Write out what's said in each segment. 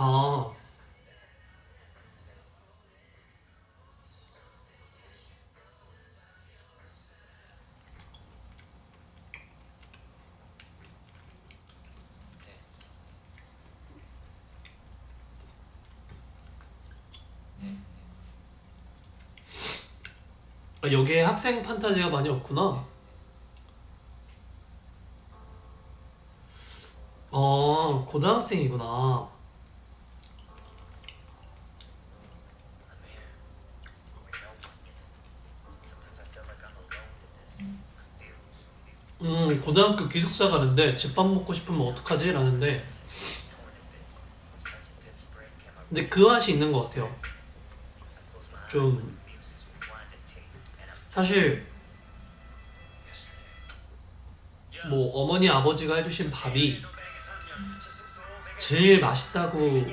아, 여기에 학생 판타지가 많이 없구나. 고등학생이구나. 고등학교 기숙사 가는데 집밥 먹고 싶으면 어떡하지? 라는데, 근데 그 맛이 있는 것 같아요. 좀, 사실, 뭐, 어머니, 아버지가 해주신 밥이 제일 맛있다고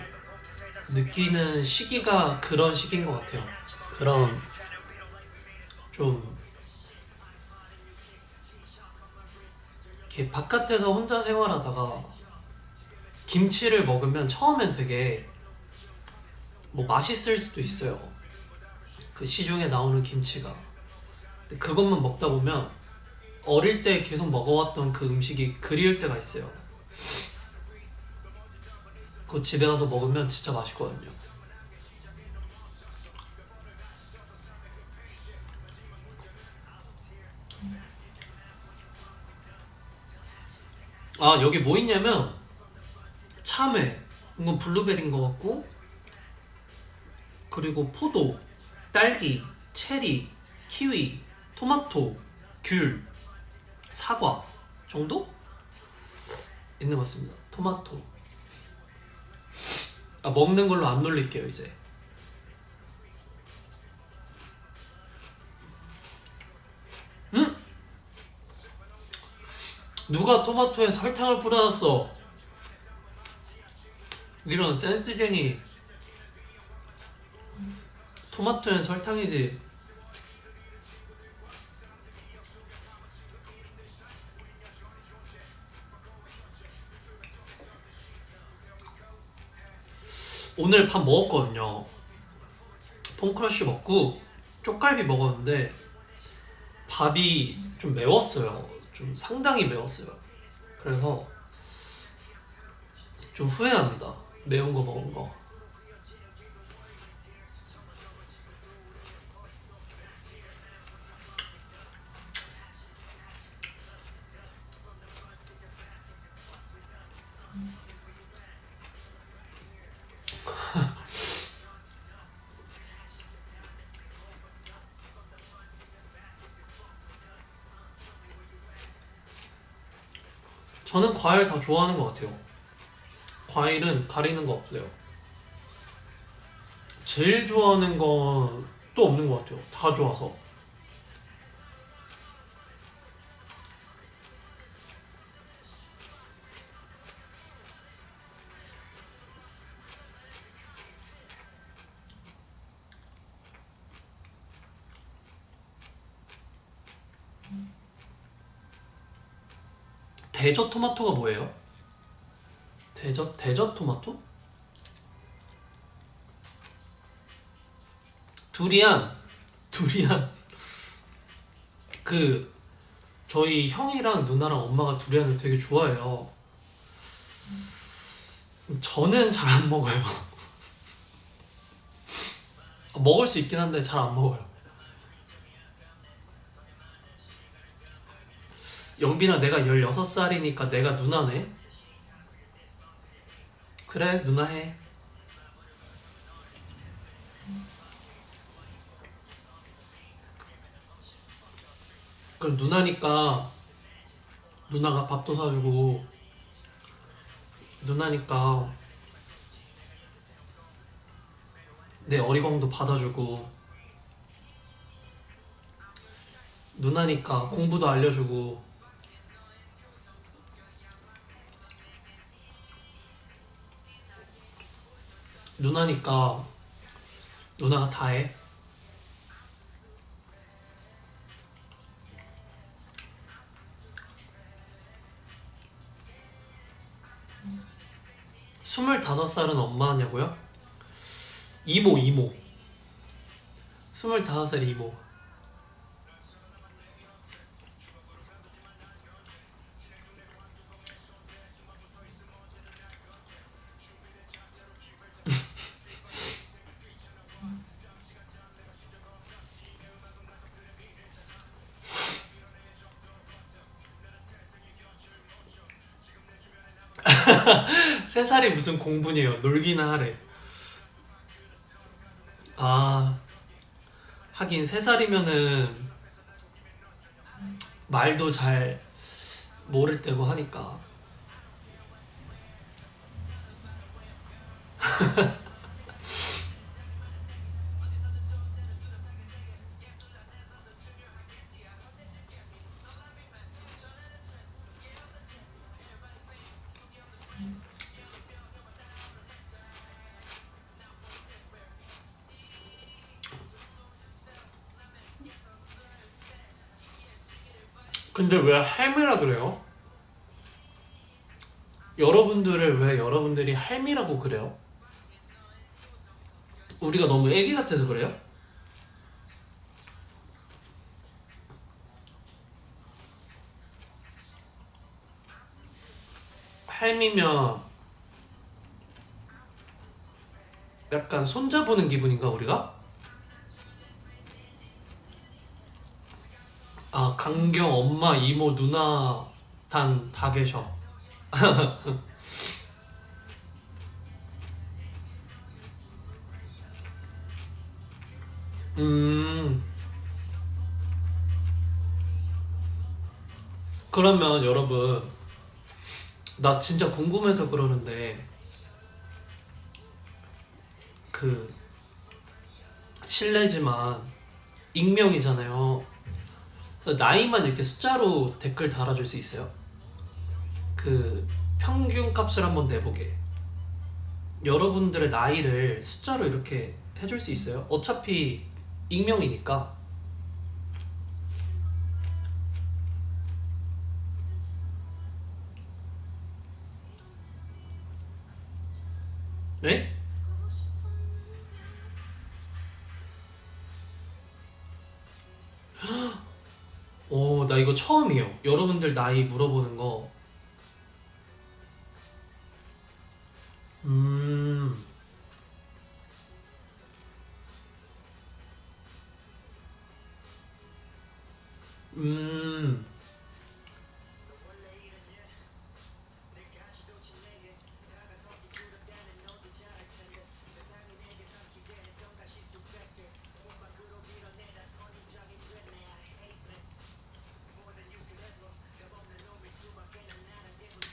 느끼는 시기가 그런 시기인 것 같아요. 그런, 좀, 이렇게 바깥에서 혼자 생활하다가 김치를 먹으면 처음엔 되게 뭐 맛있을 수도 있어요. 그 시중에 나오는 김치가. 근데 그것만 먹다 보면 어릴 때 계속 먹어왔던 그 음식이 그리울 때가 있어요. 그거 집에 가서 먹으면 진짜 맛있거든요. 아, 여기 뭐 있냐면 참외, 이건 블루베리인 것 같고, 그리고 포도, 딸기, 체리, 키위, 토마토, 귤, 사과 정도? 있는 것 같습니다. 토마토. 아, 먹는 걸로 안 놀릴게요, 이제. 응? 누가 토마토에 설탕을 뿌려놨어? 이런 센스쟁이. 토마토엔 설탕이지. 오늘 밥 먹었거든요. 폰크러쉬 먹고 쪽갈비 먹었는데 밥이 좀 매웠어요. 좀 상당히 매웠어요. 그래서 좀 후회합니다. 매운 거 먹은 거. 저는 과일 다 좋아하는 것 같아요. 과일은 가리는 거 없어요. 제일 좋아하는 건 또 없는 것 같아요. 다 좋아서. 대저 토마토가 뭐예요? 대저 토마토? 두리안. 두리안. 그 저희 형이랑 누나랑 엄마가 두리안을 되게 좋아해요. 저는 잘 안 먹어요. 먹을 수 있긴 한데 잘 안 먹어요. 영빈아, 내가 16살이니까 내가 누나네. 그래, 누나 해. 그럼 누나니까 누나가 밥도 사주고, 누나니까 내 어리광도 받아주고, 누나니까 공부도 알려주고, 누나니까 누나가 다 해. 25살은 엄마냐고요? 이모 25살 이모. 세 살이 무슨 공분이에요. 놀기나 하래. 아, 하긴 세 살이면은 말도 잘 모를 때고 하니까. 근데 왜 할미라 그래요? 여러분들을 왜 여러분들이 할미라고 그래요? 우리가 너무 애기 같아서 그래요? 할미면 약간 손잡는 기분인가 우리가? 아, 강경 엄마 이모 누나 단 다 계셔. 음, 그러면 여러분, 나 진짜 궁금해서 그러는데 그 실례지만 익명이잖아요. 그래서 나이만 이렇게 숫자로 댓글 달아줄 수 있어요? 그 평균 값을 한번 내보게. 여러분들의 나이를 숫자로 이렇게 해줄 수 있어요? 어차피 익명이니까. 네? 나 이거 처음이에요. 여러분들 나이 물어보는 거. 음, 음,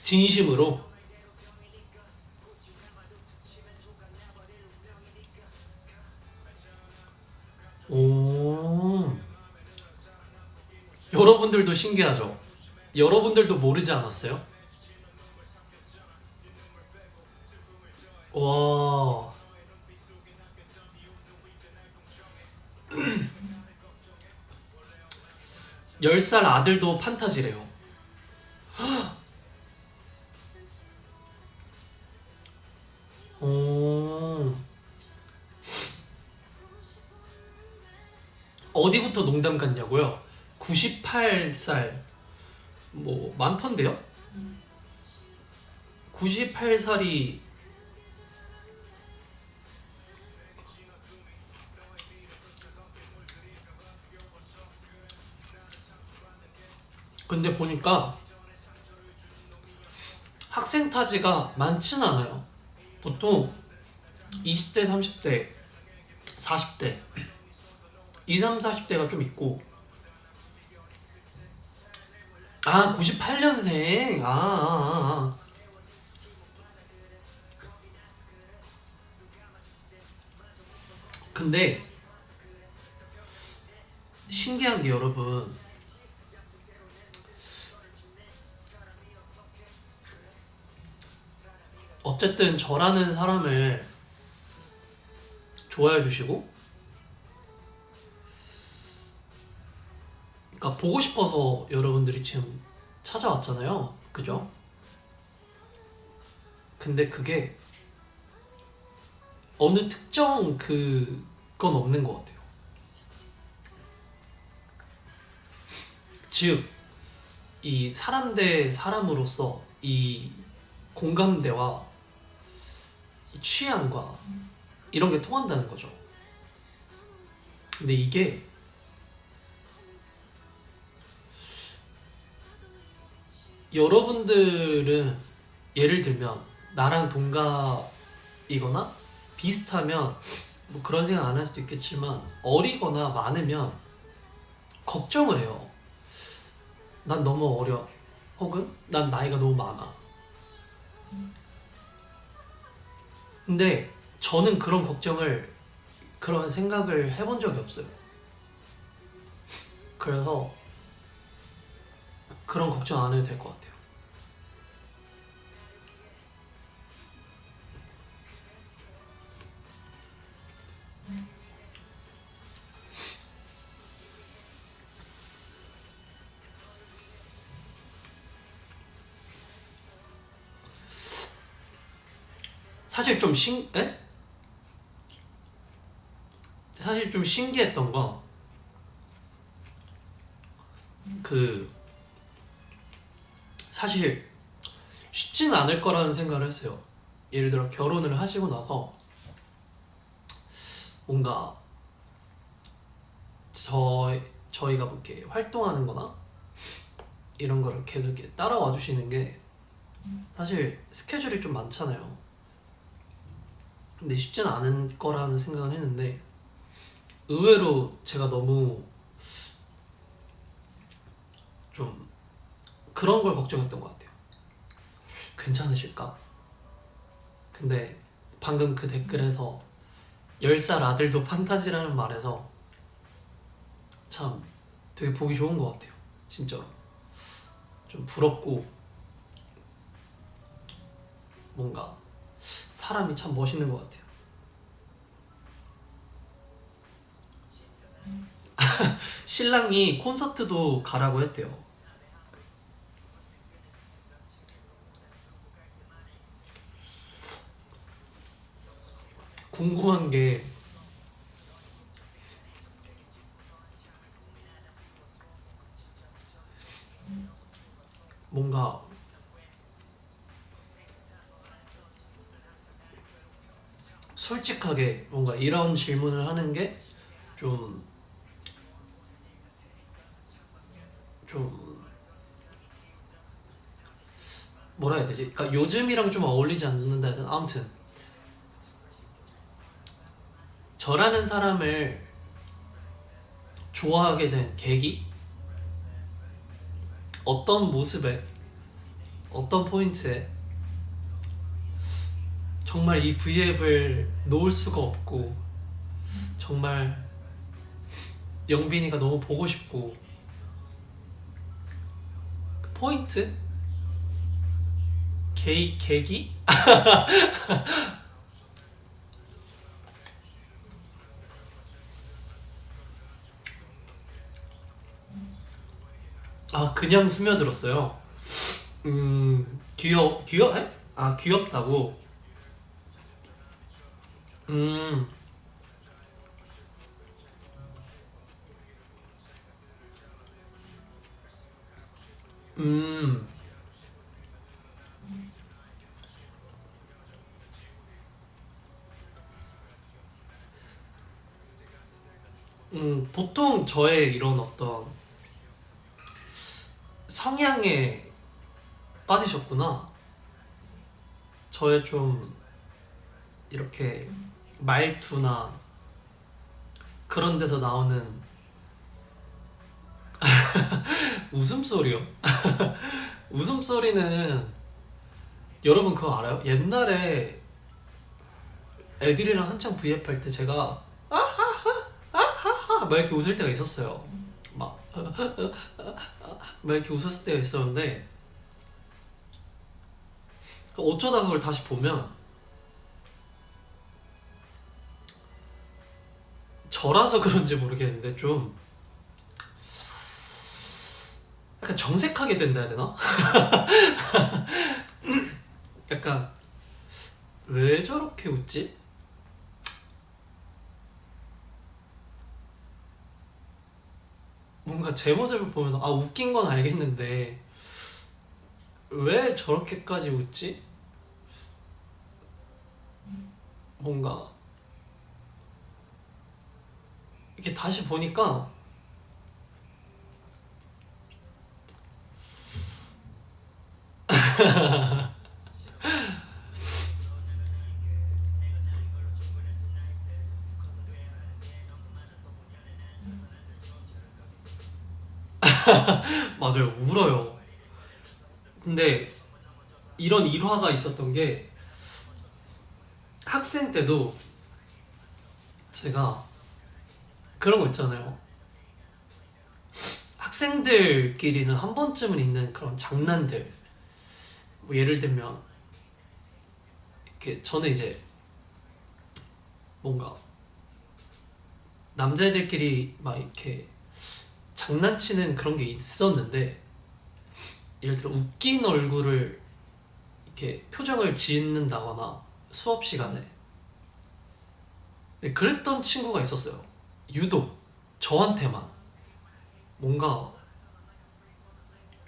진심으로. 오, 여러분들도 신기하죠? 여러분들도 모르지 않았어요? 와, 10살 아들도 판타지래요. 오, 어디부터 농담 같냐고요? 98살, 뭐, 많던데요? 98살이, 근데 보니까 학생 타지가 많진 않아요. 보통 20대, 30대, 40대, 20, 40대가 좀 있고. 아, 98년생. 근데 신기한 게 여러분, 어쨌든 저라는 사람을 좋아해 주시고, 그러니까 보고 싶어서 여러분들이 지금 찾아왔잖아요. 그죠? 근데 그게 어느 특정 그건 없는 것 같아요. 즉, 이 사람 대 사람으로서 이 공감대와 이 취향과 이런 게 통한다는 거죠. 근데 이게 여러분들은 예를 들면 나랑 동갑이거나 비슷하면 뭐 그런 생각 안 할 수도 있겠지만 어리거나 많으면 걱정을 해요. 난 너무 어려. 혹은 난 나이가 너무 많아. 근데 저는 그런 걱정을, 그런 생각을 해본 적이 없어요. 그래서 그런 걱정 안 해도 될 것 같아요. 사실 좀 사실 좀 신기했던 거, 사실 쉽지는 않을 거라는 생각을 했어요. 예를 들어 결혼을 하시고 나서 뭔가 저희가 뭐 이렇게 활동하는 거나 이런 거를 계속 이렇게 따라와 주시는 게 사실 스케줄이 좀 많잖아요. 근데 쉽지는 않을 거라는 생각은 했는데 의외로 제가 너무 좀 그런 걸 걱정했던 것 같아요. 괜찮으실까? 근데 방금 그 댓글에서 10살 아들도 판타지라는 말에서 참 되게 보기 좋은 것 같아요. 진짜로. 좀 부럽고 뭔가 사람이 참 멋있는 것 같아요. 신랑이 콘서트도 가라고 했대요. 궁금한 게 뭔가 솔직하게 뭔가 이런 질문을 하는 게 좀 뭐라 해야 되지? 그러니까 요즘이랑 좀 어울리지 않는다 해야 되나? 아무튼 저라는 사람을 좋아하게 된 계기? 어떤 모습에, 어떤 포인트에 정말 이 V앱을 놓을 수가 없고 정말 영빈이가 너무 보고 싶고 그 포인트? 계기? 아, 그냥 스며들었어요. 귀여워? 아, 귀엽다고? 음, 음, 보통 저의 이런 어떤 성향에 빠지셨구나. 저의 좀 이렇게 말투나 그런 데서 나오는 웃음소리요. 웃음소리는 여러분 그거 알아요? 옛날에 애들이랑 한창 V앱 할 때 제가 막 이렇게 웃을 때가 있었어요. 막 이렇게 웃었을 때가 있었는데 어쩌다 그걸 다시 보면 저라서 그런지 모르겠는데 좀 약간 정색하게 된다 해야 되나? 약간 왜 저렇게 웃지? 뭔가 제 모습을 보면서 아 웃긴 건 알겠는데 왜 저렇게까지 웃지? 뭔가 이렇게 다시 보니까 맞아요, 울어요. 근데 이런 일화가 있었던 게 학생 때도 제가 그런 거 있잖아요. 학생들끼리는 한 번쯤은 있는 그런 장난들. 뭐 예를 들면 이렇게 저는 이제 뭔가 남자애들끼리 막 이렇게 장난치는 그런 게 있었는데 예를 들어 웃긴 얼굴을 이렇게 표정을 짓는다거나 수업 시간에 네, 그랬던 친구가 있었어요. 유독 저한테만 뭔가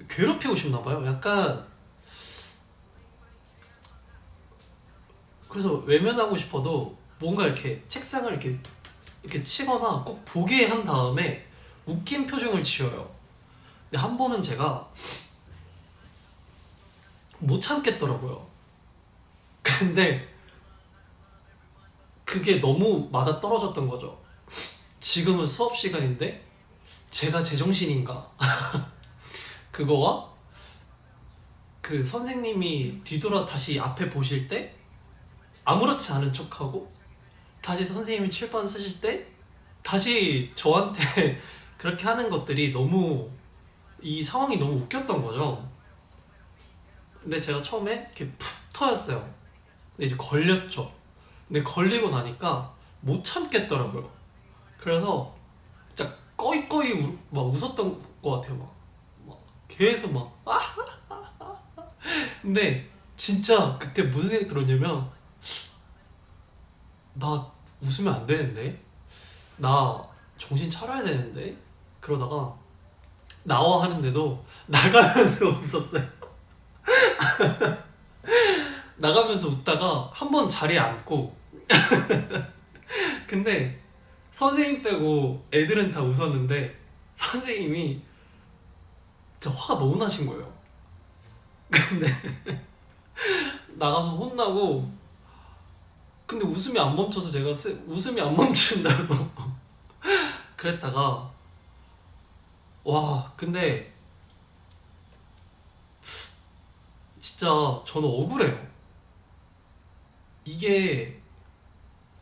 괴롭히고 싶나 봐요. 약간 그래서 외면하고 싶어도 뭔가 이렇게 책상을 이렇게 치거나 꼭 보게 한 다음에 웃긴 표정을 지어요. 근데 한 번은 제가 못 참겠더라고요. 근데 그게 너무 맞아 떨어졌던 거죠. 지금은 수업 시간인데 제가 제정신인가? 그거와 그 선생님이 뒤돌아 다시 앞에 보실 때 아무렇지 않은 척하고 다시 선생님이 칠판 쓰실 때 다시 저한테 그렇게 하는 것들이 너무 이 상황이 너무 웃겼던 거죠. 근데 제가 처음에 이렇게 푹 터였어요. 근데 이제 걸렸죠. 근데 걸리고 나니까 못 참겠더라고요. 그래서 진짜 꺼이꺼이 막 웃었던 것 같아요. 막 계속 막 근데 진짜 그때 무슨 생각이 들었냐면 나 웃으면 안 되는데 나 정신 차려야 되는데 그러다가 나와 하는데도 나가면서 웃었어요. 나가면서 웃다가 한 번 자리에 앉고 근데 선생님 빼고 애들은 다 웃었는데 선생님이 진짜 화가 너무 나신 거예요. 근데 나가서 혼나고 근데 웃음이 안 멈춰서 제가 웃음이 안 멈춘다고 그랬다가 와 근데 진짜 저는 억울해요. 이게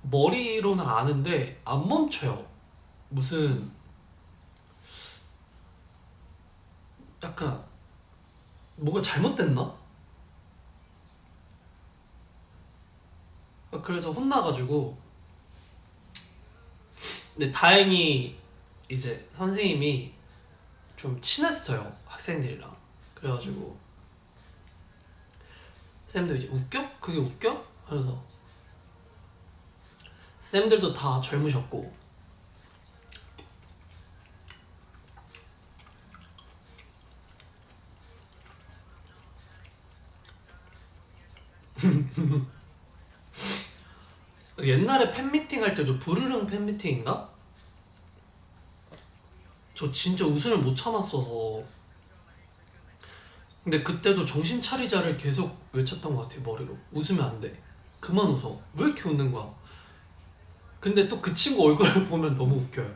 머리로는 아는데 안 멈춰요. 무슨 약간 뭐가 잘못됐나? 그래서 혼나가지고 근데 다행히 이제 선생님이 좀 친했어요 학생들이랑. 그래가지고 쌤도 이제 웃겨? 그게 웃겨? 하면서 쌤들도 다 젊으셨고 옛날에 팬미팅 할 때도 부르릉 팬미팅인가? 저 진짜 웃음을 못 참았어서 근데 그때도 정신 차리자를 계속 외쳤던 것 같아요. 머리로 웃으면 안 돼, 그만 웃어, 왜 이렇게 웃는 거야. 근데 또 그 친구 얼굴을 보면 너무 웃겨요.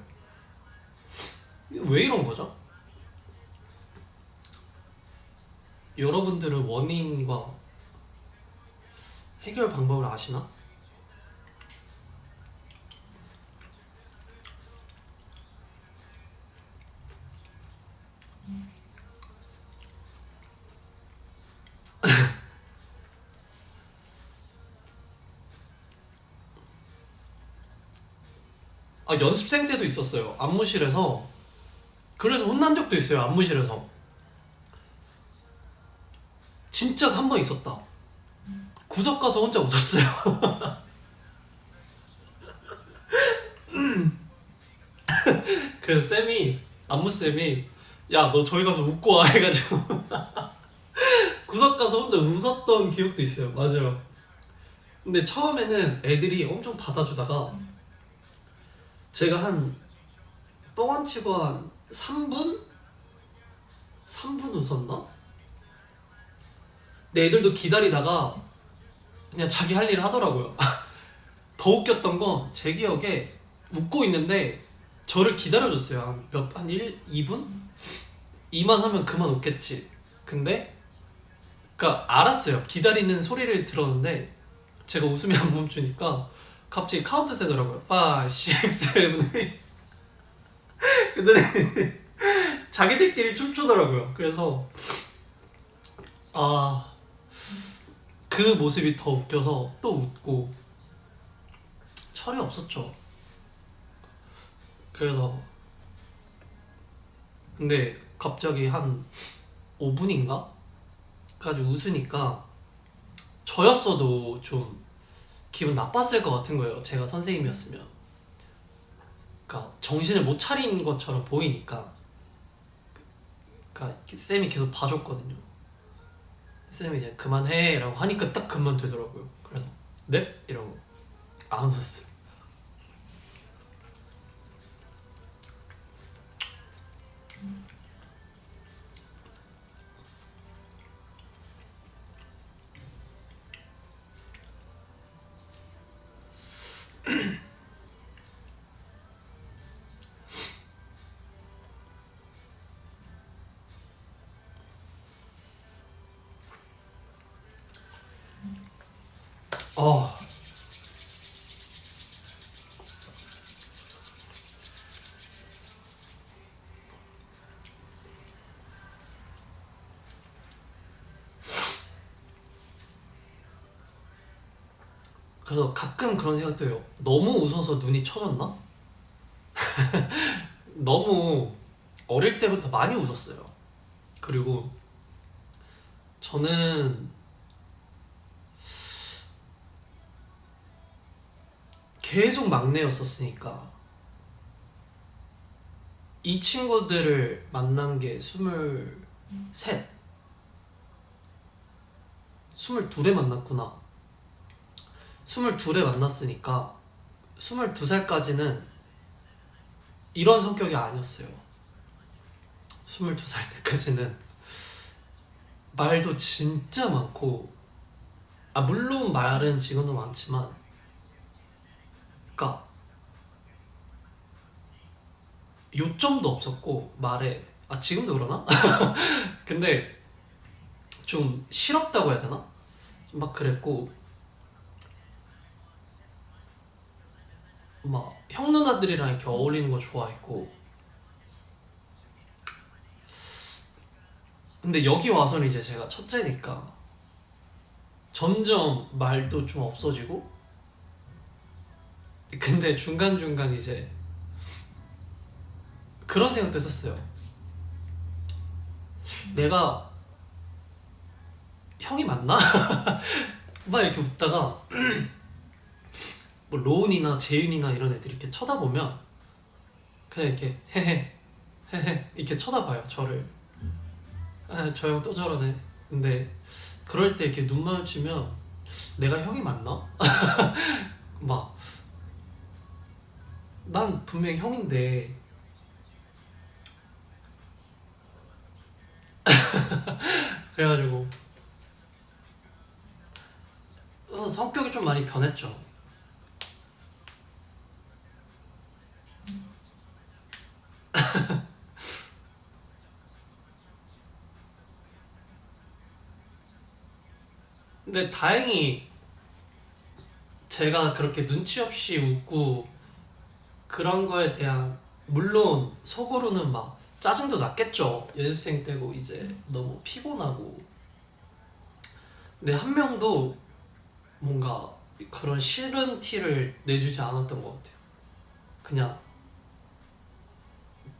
왜 이런 거죠? 여러분들은 원인과 해결 방법을 아시나? 아 연습생 때도 있었어요. 안무실에서. 그래서 혼난 적도 있어요. 안무실에서. 진짜 한 번 있었다. 구석 가서 혼자 웃었어요. 그래서 쌤이 안무쌤이 야 너 저기 가서 웃고 와 해가지고 구석 가서 혼자 웃었던 기억도 있어요. 맞아요. 근데 처음에는 애들이 엄청 받아주다가 제가 한 뻥안 치고 한 3분? 3분 웃었나? 근데 애들도 기다리다가 그냥 자기 할 일을 하더라고요. 더 웃겼던 건 제 기억에 웃고 있는데 저를 기다려줬어요. 한 2분? 이만 하면 그만 웃겠지. 근데 그니까 알았어요. 기다리는 소리를 들었는데 제가 웃음이 안 멈추니까 갑자기 카운트 세더라고요. 5, 6, 7, 8. 근데 자기들끼리 춤추더라고요. 그래서 아, 그 모습이 더 웃겨서 또 웃고 철이 없었죠. 그래서 근데 갑자기 한 5분인가? 까지 웃으니까 저였어도 좀 기분 나빴을 것 같은 거예요. 제가 선생님이었으면. 그러니까 정신을 못 차린 것처럼 보이니까. 그러니까 쌤이 계속 봐줬거든요. 쌤이 이제 그만해 라고 하니까 딱 그만되더라고요. 그래서 네? 이러고 안 웃었어요. 어, 그래서 가끔 그런 생각도 해요. 너무 웃어서 눈이 처졌나? 너무 어릴 때부터 많이 웃었어요. 그리고 저는 계속 막내였었으니까 이 친구들을 만난 게 23, 22에 만났구나. 22에 만났으니까 22살까지는 이런 성격이 아니었어요. 22살 때까지는 말도 진짜 많고, 아 물론 말은 지금도 많지만, 그러니까 요점도 없었고 말에, 아 지금도 그러나? 근데 좀 실없다고 해야 되나? 막 그랬고, 막 형 누나들이랑 이렇게 어울리는 거 좋아했고. 근데 여기 와서는 이제 제가 첫째니까 점점 말도 좀 없어지고. 근데 중간중간 이제 그런 생각도 했었어요. 내가 형이 맞나? 막 이렇게 웃다가 뭐 로운이나 재윤이나 이런 애들이 이렇게 쳐다보면 그냥 이렇게 헤헤 헤헤 이렇게 쳐다봐요 저를. 아, 저 형 또 저러네. 근데 그럴 때 이렇게 눈 마주치면 내가 형이 맞나? 막 난 분명히 형인데. 그래가지고 성격이 좀 많이 변했죠. 근데 다행히 제가 그렇게 눈치 없이 웃고 그런 거에 대한, 물론 속으로는 막 짜증도 났겠죠. 연습생 때고 이제 너무 피곤하고. 근데 한 명도 뭔가 그런 싫은 티를 내주지 않았던 것 같아요. 그냥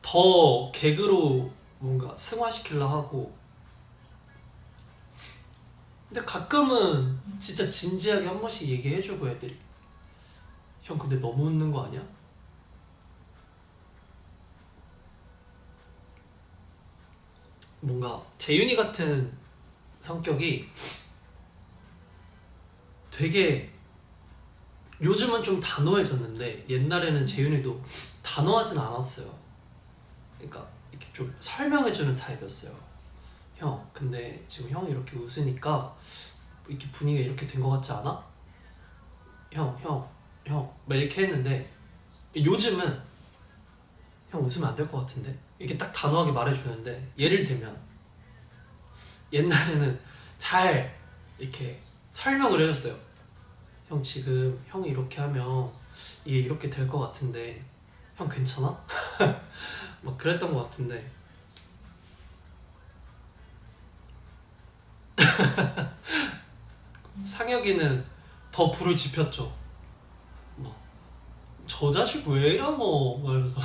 더 개그로 뭔가 승화시키려 하고. 근데 가끔은 진짜 진지하게 한 번씩 얘기해주고 애들이 형 근데 너무 웃는 거 아니야? 뭔가 재윤이 같은 성격이 되게 요즘은 좀 단호해졌는데 옛날에는 재윤이도 단호하진 않았어요. 그러니까 이렇게 좀 설명해주는 타입이었어요. 형, 근데 지금 형이 이렇게 웃으니까 이렇게 분위기가 이렇게 된 것 같지 않아? 형, 막 이렇게 했는데 요즘은 형 웃으면 안 될 것 같은데? 이렇게 딱 단호하게 말해주는데 예를 들면 옛날에는 잘 이렇게 설명을 해줬어요. 형 지금 형이 이렇게 하면 이게 이렇게 될 것 같은데 형 괜찮아? 막 그랬던 것 같은데 상혁이는 더 불을 지폈죠. 막 저 자식 왜 이러노? 막 이러면서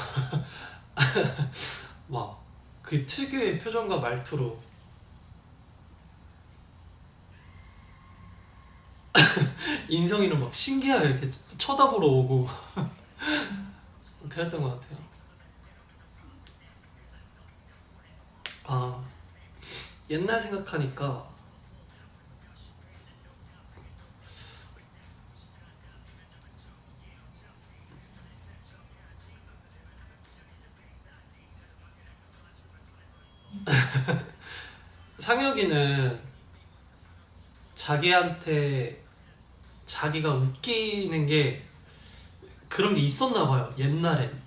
막 그 특유의 표정과 말투로 인성이는 막 신기하게 이렇게 쳐다보러 오고 그랬던 것 같아요. 아, 옛날 생각하니까 상혁이는 자기한테 자기가 웃기는 게 그런 게 있었나 봐요. 옛날엔.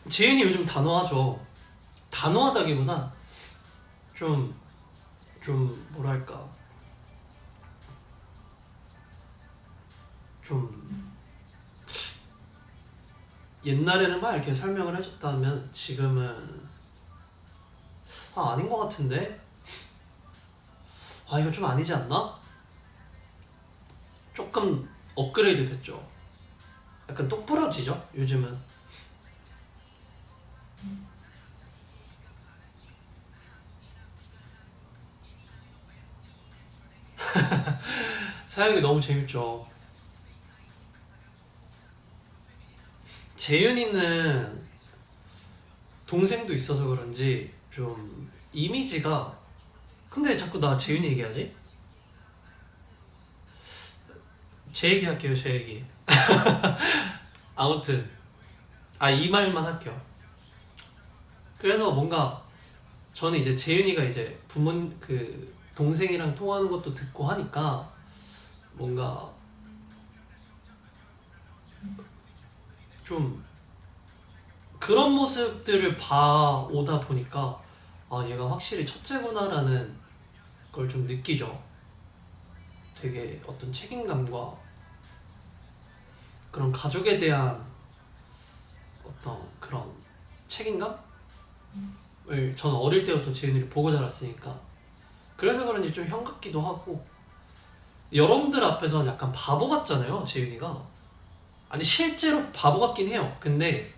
재윤이 요즘 단호하죠. 단호하다기보다 좀, 좀 뭐랄까, 좀 옛날에는 막 이렇게 설명을 해줬다면 지금은 아닌 것 같은데? 이거 좀 아니지 않나? 조금 업그레이드 됐죠. 약간 똑부러지죠 요즘은. 사역이 너무 재밌죠. 재윤이는 동생도 있어서 그런지 좀 이미지가, 근데 자꾸 나 재윤이 얘기하지? 제 얘기 할게요, 제 얘기. 아무튼 이 말만 할게요. 그래서 뭔가 저는 이제 재윤이가 이제 그 동생이랑 통화하는 것도 듣고 하니까 뭔가 좀 그런 모습들을 봐오다 보니까 얘가 확실히 첫째구나라는 걸 좀 느끼죠. 되게 어떤 책임감과 그런 가족에 대한 어떤 그런 책임감을 저는 어릴 때부터 재윤이를 보고 자랐으니까 그래서 그런지 좀 형 같기도 하고, 여러분들 앞에서는 약간 바보 같잖아요 재윤이가. 아니 실제로 바보 같긴 해요. 근데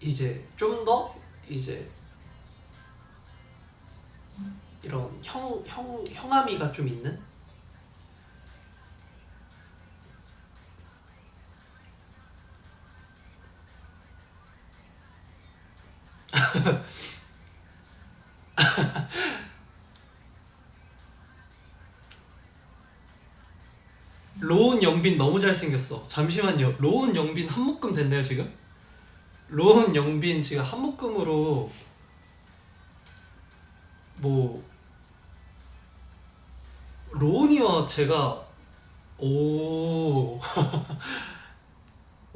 이제 좀 더 이제 이런 형아미가 좀 있는. 로운 영빈 너무 잘생겼어. 잠시만요. 로운 영빈 한 묶음 됐나요 지금? 로운 영빈 지금 한 묶음으로 뭐 로운이와 제가 오,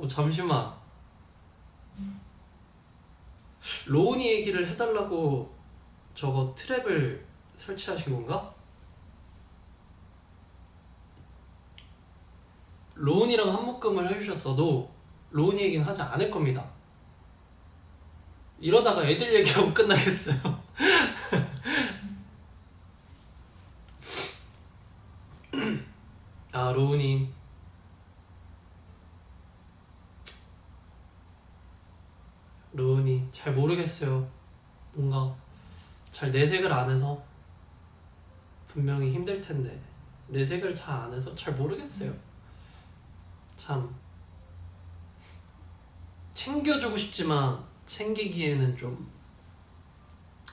잠시만. 로운이 얘기를 해달라고 저거 트랩을 설치하신 건가? 로운이랑 한 묶음을 해주셨어도 로운이 얘기는 하지 않을 겁니다. 이러다가 애들 얘기하고 끝나겠어요. 로운이 루은이 잘 모르겠어요. 뭔가 잘 내색을 안 해서 분명히 힘들 텐데 내색을 잘 안 해서 잘 모르겠어요. 참 챙겨주고 싶지만 챙기기에는 좀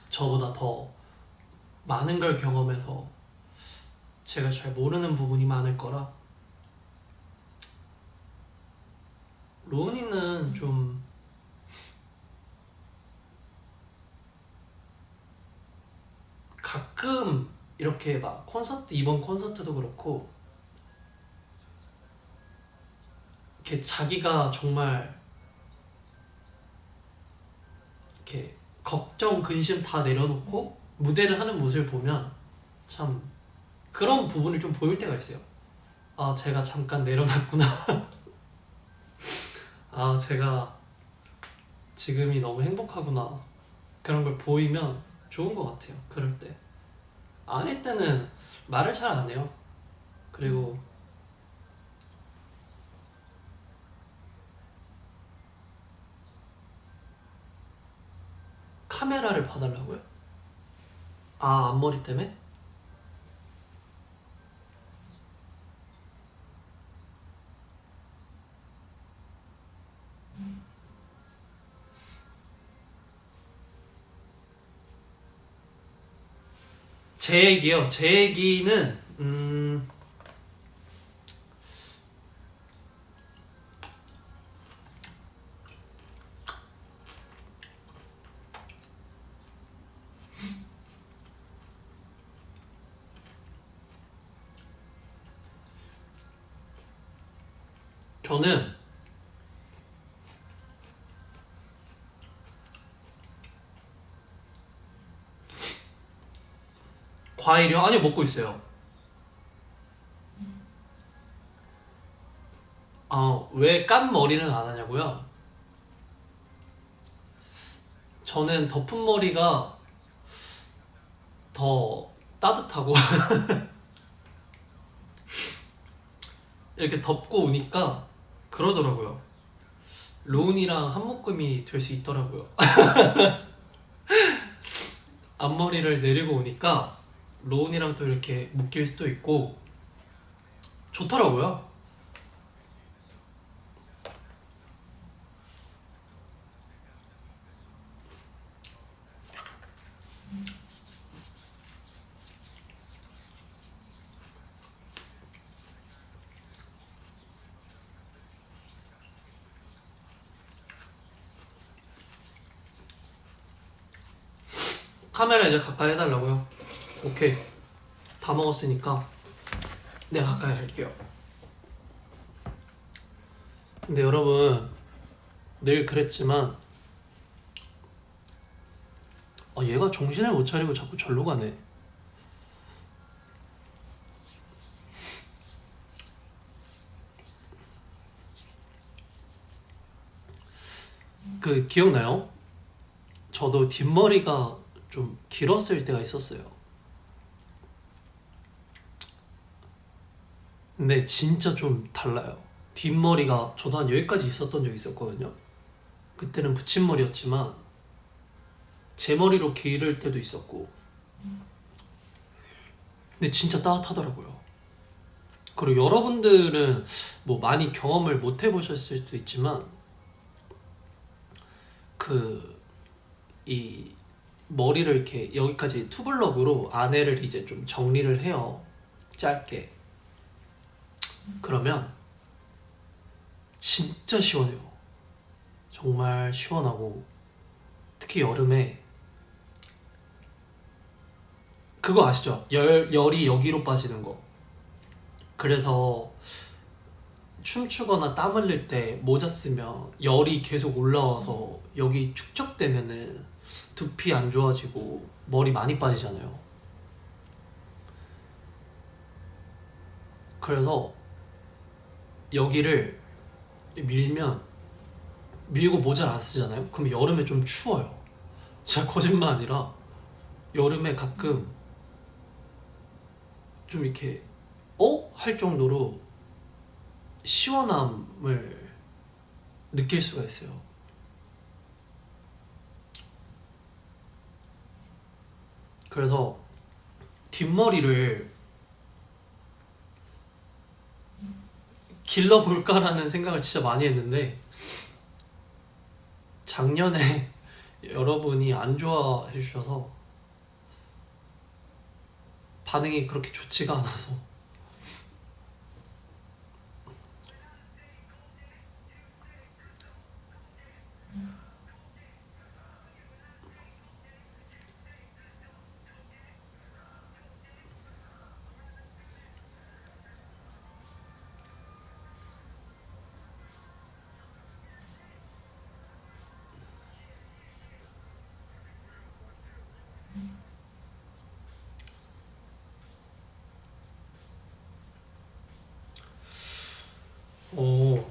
저보다 더 많은 걸 경험해서 제가 잘 모르는 부분이 많을 거라. 로운이는 좀 가끔 이렇게 막 콘서트, 이번 콘서트도 그렇고 이렇게 자기가 정말 이렇게 걱정, 근심 다 내려놓고 무대를 하는 모습을 보면 참 그런 부분을 좀 보일 때가 있어요. 아, 제가 잠깐 내려놨구나. 아, 제가 지금이 너무 행복하구나. 그런 걸 보이면 좋은 것 같아요. 그럴 때. 아닐 때는 말을 잘 안 해요. 그리고 카메라를 봐달라고요? 아, 앞머리 때문에? 제 얘기요. 제 얘기는 저는 과일이요? 아니요, 먹고 있어요. 왜 깐 머리는 안 하냐고요? 저는 덮은 머리가 더 따뜻하고 이렇게 덮고 오니까 그러더라고요. 로운이랑 한 묶음이 될 수 있더라고요. 앞머리를 내리고 오니까 로운이랑 또 이렇게 묶일 수도 있고 좋더라고요. 카메라 이제 가까이 해달라고요? 오케이. 다 먹었으니까 내가 가까이 할게요. 근데 여러분, 늘 그랬지만 얘가 정신을 못 차리고 자꾸 절로 가네. 그 기억나요? 저도 뒷머리가 좀 길었을 때가 있었어요. 근데 진짜 좀 달라요. 뒷머리가 저도 한 여기까지 있었던 적이 있었거든요. 그때는 붙임머리였지만 제 머리로 기를 때도 있었고, 근데 진짜 따뜻하더라고요. 그리고 여러분들은 뭐 많이 경험을 못 해보셨을 수도 있지만 그 이 머리를 이렇게 여기까지 투블럭으로 안에를 이제 좀 정리를 해요. 짧게. 그러면 진짜 시원해요. 정말 시원하고, 특히 여름에 그거 아시죠? 열이 여기로 빠지는 거. 그래서 춤추거나 땀 흘릴 때 모자 쓰면 열이 계속 올라와서 여기 축적되면은 두피 안 좋아지고 머리 많이 빠지잖아요. 그래서 여기를 밀면, 밀고 모자를 안 쓰잖아요. 그럼 여름에 좀 추워요. 진짜 거짓말 아니라 여름에 가끔 좀 이렇게 할 정도로 시원함을 느낄 수가 있어요. 그래서 뒷머리를 길러볼까라는 생각을 진짜 많이 했는데 작년에 여러분이 안 좋아해 주셔서 반응이 그렇게 좋지가 않아서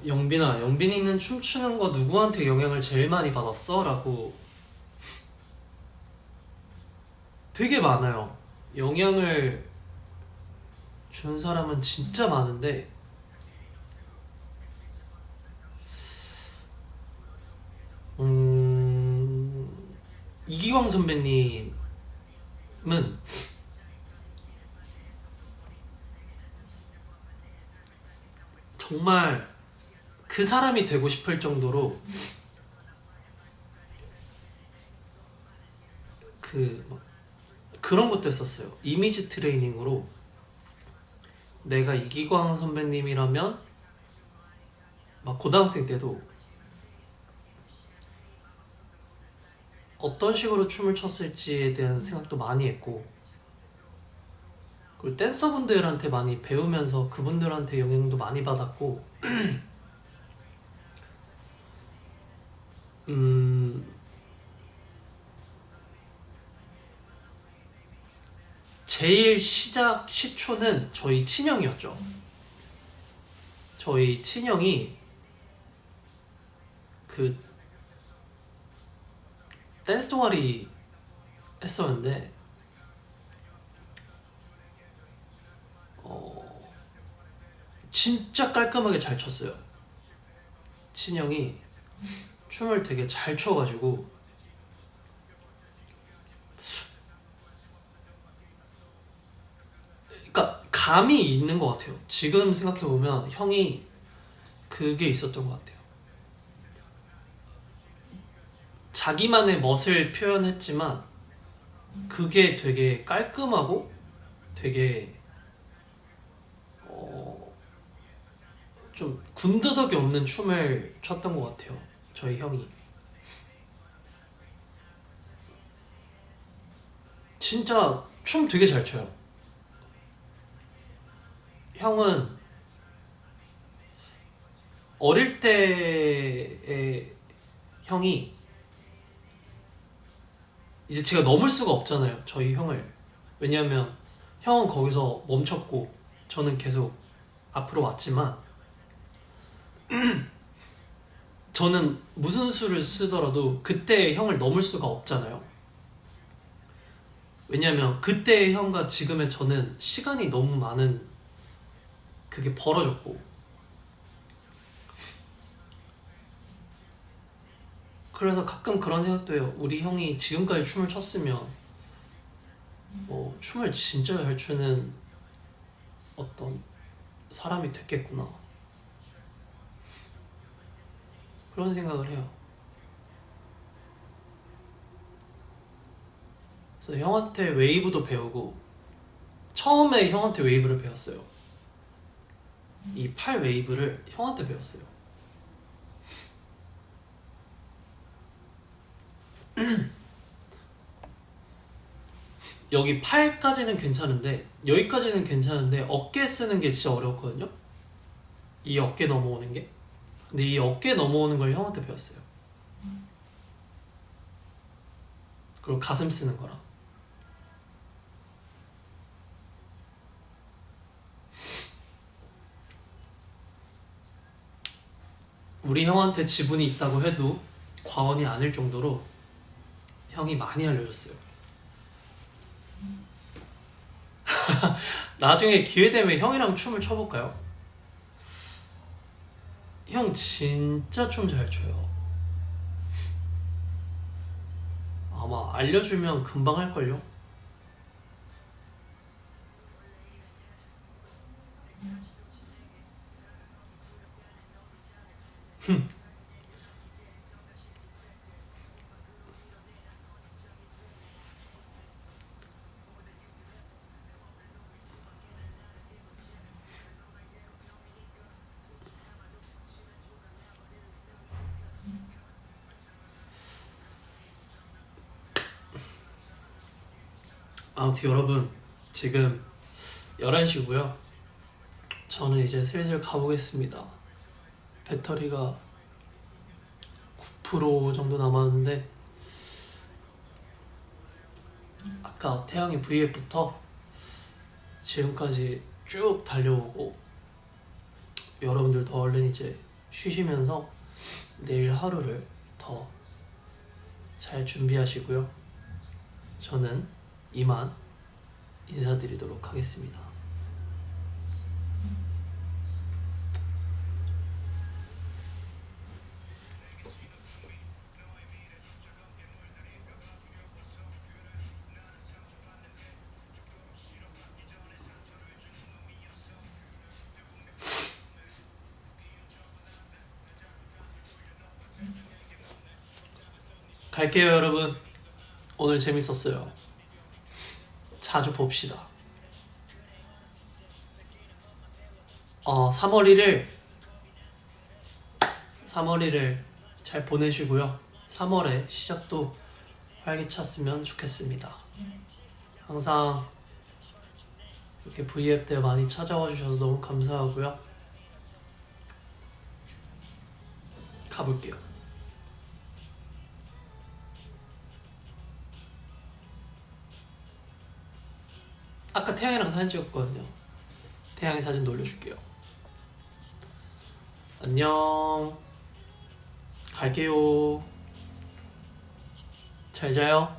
영빈아, 영빈이는 춤추는 거 누구한테 영향을 제일 많이 받았어? 라고 되게 많아요. 영향을 준 사람은 진짜 많은데 이기광 선배님은 정말 그 사람이 되고 싶을 정도로 그런 것도 했었어요. 이미지 트레이닝으로 내가 이기광 선배님이라면 막 고등학생 때도 어떤 식으로 춤을 췄을지에 대한 생각도 많이 했고, 그리고 댄서분들한테 많이 배우면서 그분들한테 영향도 많이 받았고 제일 시작 시초는 저희 친형이었죠. 저희 친형이 그 댄스 동아리 했었는데 진짜 깔끔하게 잘 췄어요. 친형이 춤을 되게 잘 춰가지고 그러니까 감이 있는 것 같아요. 지금 생각해보면 형이 그게 있었던 것 같아요. 자기만의 멋을 표현했지만 그게 되게 깔끔하고 되게 좀 군더더기 없는 춤을 췄던 것 같아요. 저희 형이 진짜 춤 되게 잘 춰요. 형은 어릴 때의 형이 이제 제가 넘을 수가 없잖아요. 저희 형을. 왜냐면 형은 거기서 멈췄고 저는 계속 앞으로 왔지만 저는 무슨 수를 쓰더라도 그때의 형을 넘을 수가 없잖아요. 왜냐면 그때의 형과 지금의 저는 시간이 너무 많은 그게 벌어졌고, 그래서 가끔 그런 생각도 해요. 우리 형이 지금까지 춤을 췄으면 춤을 진짜 잘 추는 어떤 사람이 됐겠구나, 그런 생각을 해요. 그래서 형한테 웨이브도 배우고, 처음에 형한테 웨이브를 배웠어요. 이 팔 웨이브를 형한테 배웠어요. 여기 팔까지는 괜찮은데, 여기까지는 괜찮은데 어깨 쓰는 게 진짜 어려웠거든요. 이 어깨 넘어오는 게. 근데 이 어깨 넘어오는 걸 형한테 배웠어요. 그리고 가슴 쓰는 거랑. 우리 형한테 지분이 있다고 해도 과언이 아닐 정도로 형이 많이 알려줬어요. 나중에 기회 되면 형이랑 춤을 춰볼까요? 형 진짜 춤 잘 춰요. 아마 알려주면 금방 할걸요? 아무튼 여러분 지금 11시고요. 저는 이제 슬슬 가보겠습니다. 배터리가 9% 정도 남았는데 아까 태양의 V앱부터 지금까지 쭉 달려오고 여러분들도 얼른 이제 쉬시면서 내일 하루를 더 잘 준비하시고요. 저는 이만 인사드리도록 하겠습니다. 갈게요 여러분. 오늘 재밌었어요. 자주 봅시다. 3월 1일 잘 보내시고요. 3월에 시작도 활기찼으면 좋겠습니다. 항상 이렇게 V앱 때 많이 찾아와 주셔서 너무 감사하고요. 가볼게요. 아까 태양이랑 사진 찍었거든요. 태양이 사진도 올려줄게요. 안녕. 갈게요. 잘 자요.